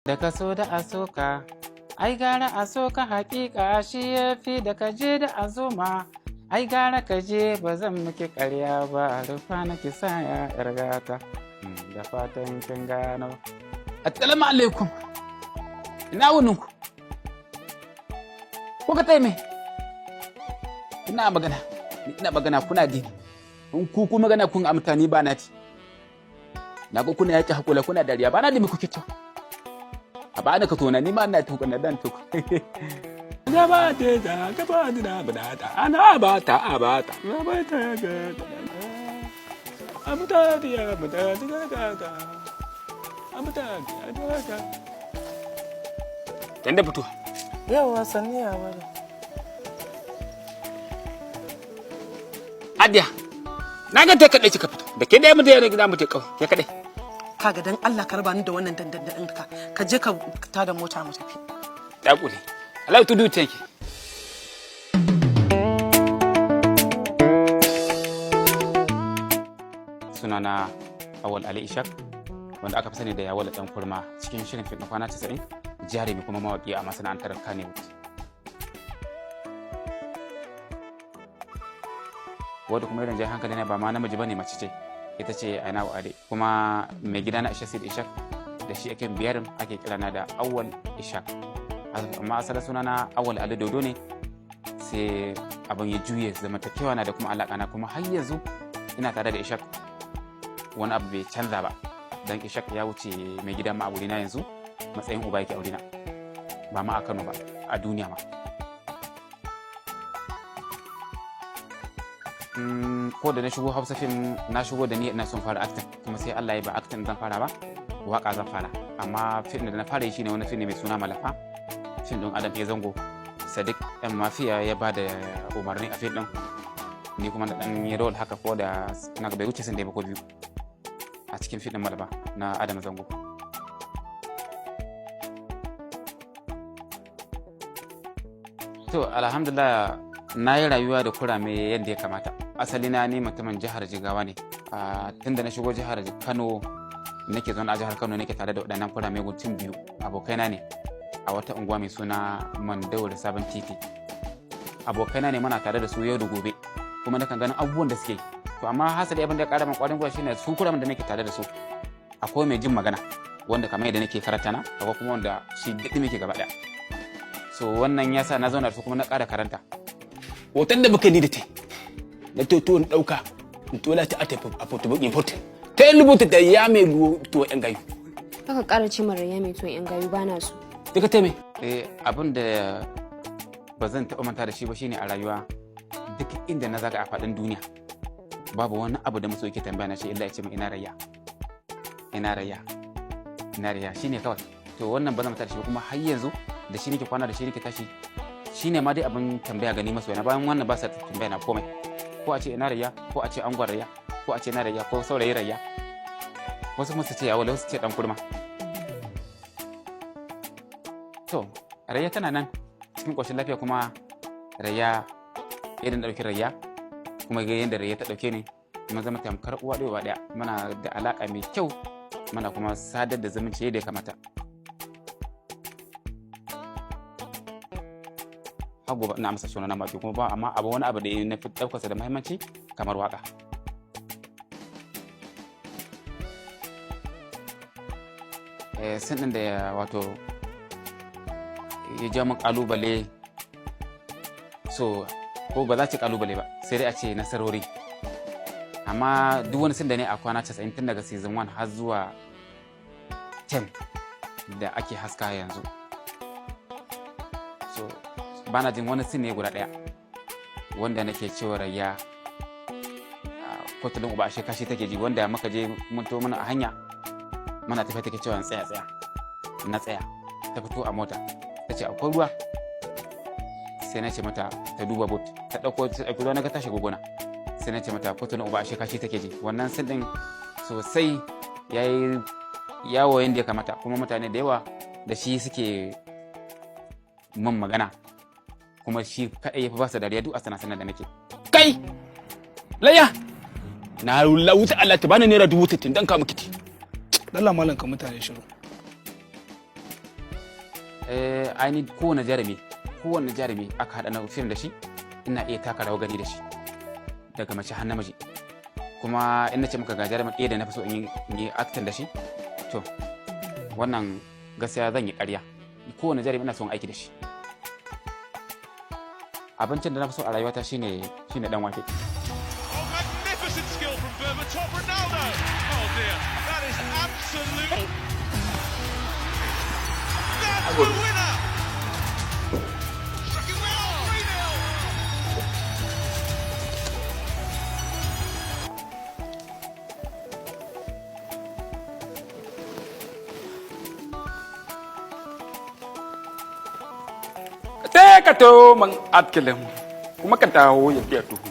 Da ka so da asoka, ai gara asoka hakika shi ya fi da ka je da azuma. Ai gara ka je ba zan miki karya ba, rufa na ki saya yar gata. Da fatan kin gano. Assalamu alaikum. Ina wunin ku? Ko ka taime? Ina magana kuna dini. In ku magana kun amta ni ba na ci. Na ga kuna yaki hakula kuna dariya ba na dimi kuke to. A ba na ka tona ni ma ina tuka na dan tuka. Na ba ta da ka ba da ba da ana ba ta abata. Na ba ta ga amta dia ba da ga. Amta dia ga. Dan da fito. Yawa sanni ya wala. Adiya. Na ga ta kadai kika fito. Da ke dai mu da gida mu ta kau. Ke kadai. Kaga dan Allah ka raba ni da wannan dandan ka je ka tada mota mu tafi. Da kuli. Allah tudu take. Sunana Awal Ali Ishak wanda aka fi sani da Yawala dan kurma cikin shirin fitna kwana 90 jarumi kuma mawaki a masana'antar Kannywood. Wadda kuma irin jai hankali ne ba ma namiji bane mace ce. Ita ce Aina Ade kuma mai gida na Aisha Sid Ishak da shi ake biyarin ake kirana da Awal Ishak. Amma asalin sunana Awal Ali Dodo ne sai abin ya juye zamantakewa na da kuma alaƙa na kuma har yanzu ina tare da Ishak wani abu bai canza ba dan Ishak ya wuce mai gidan ma aure na yanzu matsayin uba yake aure na ba ma a Kano ba a duniya ma. Ko da na shigo Hausa fim na shigo da ni ina son fara acting kuma sai Allah ya ba acting zan fara ba waka zan fara amma fim da na fara yi shine wani fim mai suna Malafa fim din Adam ya zango Sadiq ɗan mafiya ya ba da umarni a fim din ni kuma na dan yi role haka ko da na ga bai wuce sun da ba ko biyu a cikin fim din Malafa na Adam Zango. To alhamdulillah na yi rayuwa da kurame yadda ya kamata. Asali na ni mutumin jihar Jigawa ne. Tunda na shigo jihar Kano nake zaune a jihar Kano nake tare da waɗannan kurame mutum biyu abokaina ne a wata unguwa mai suna Mandawar Sabon Titi. Abokaina ne muna tare da su yau da gobe kuma nakan ganin abubuwan da suke. To amma hasali abin da ya ƙara min ƙwarin gwiwa shine su kuramen da nake tare da su akwai mai jin magana wanda kamar yadda nake karanta akwai kuma wanda shi duk muke gaba ɗaya. So wannan yasa na zauna da su kuma na ƙara karanta. Hoton da muka ni da te na toto in ɗauka in tola ta a fotobokin foto ta yi rubuta da ya mai tuwo yan gayu. Aka ƙara ce mara ya mai tuwo yan gayu ba na su. Duka ta me? Abin da ba zan taɓa manta da shi ba shine a rayuwa duk inda na zaga a faɗin duniya babu wani abu da musu yake tambaya na shi illa ya ce min ina rayya shine kawai. To wannan ba zan manta da shi ba kuma har yanzu da shi nake kwana da shi nake tashi shine ma dai abin tambaya gani masoya na bayan wannan ba sa tambaya na komai ko a ce ina rayya ko a ce angon rayya ko a ce ina rayya ko saurayi rayya wasu kuma su ce yawo wasu ce dan kurma. To rayya tana nan cikin ƙoshin lafiya kuma rayya irin ɗauki rayya kuma ga yadda rayya ta ɗauke ni kuma zama tamkar uwa ɗaya muna da alaƙa mai kyau muna kuma sadar da zumunci yadda ya kamata. Gobe ina amsa sunan maki kuma ba amma abu wani abu da na fi daukarsa da muhimmanci kamar waka. Sun ɗin da wato ya ja min kalubale so ko ba za ce kalubale ba sai dai a ce nasarori amma duk wani sun da ne a kwana 90 tun daga season 1 har zuwa 10 da ake haska yanzu so bana jin wani sin ne guda ɗaya wanda nake cewa rayya kotulin uba ashe kashi take ji wanda muka je mun to mana a hanya muna tafiya take cewa tsaya na tsaya ta fito a mota ta ce akwai ruwa sai na ce mata ta duba bot ta ɗauko ruwa na ga tashi gogona sai na ce mata kotulin uba ashe kashi take ji wannan sin ɗin sosai ya yi yawo yadda ya kamata kuma mutane da yawa da shi suke mun magana kuma shi kaɗai ya fi ba su dariya duk a sana da nake. Kai! Layya! Na lauta Allah ta bani naira 60,000 dan ka miki. Allah malam ka mutane shiru. ainihin kowane jarumi aka haɗa na fim da shi ina iya taka rawa gani da shi daga mace har namiji. Kuma in nace muka ga jarumin ɗaya da na fi so in yi acting da shi, to wannan gaskiya zan yi ƙarya. Kowane jarumi ina son aiki da shi. Abincin da na fi so a rayuwata shine dan wake. Magnificent skill from Berbatov Ronaldo. Oh dear, that is absolutely. That's the winner. Struck it well, 3-0. Ka to man atkilim kuma ka dawo ya biya duhu.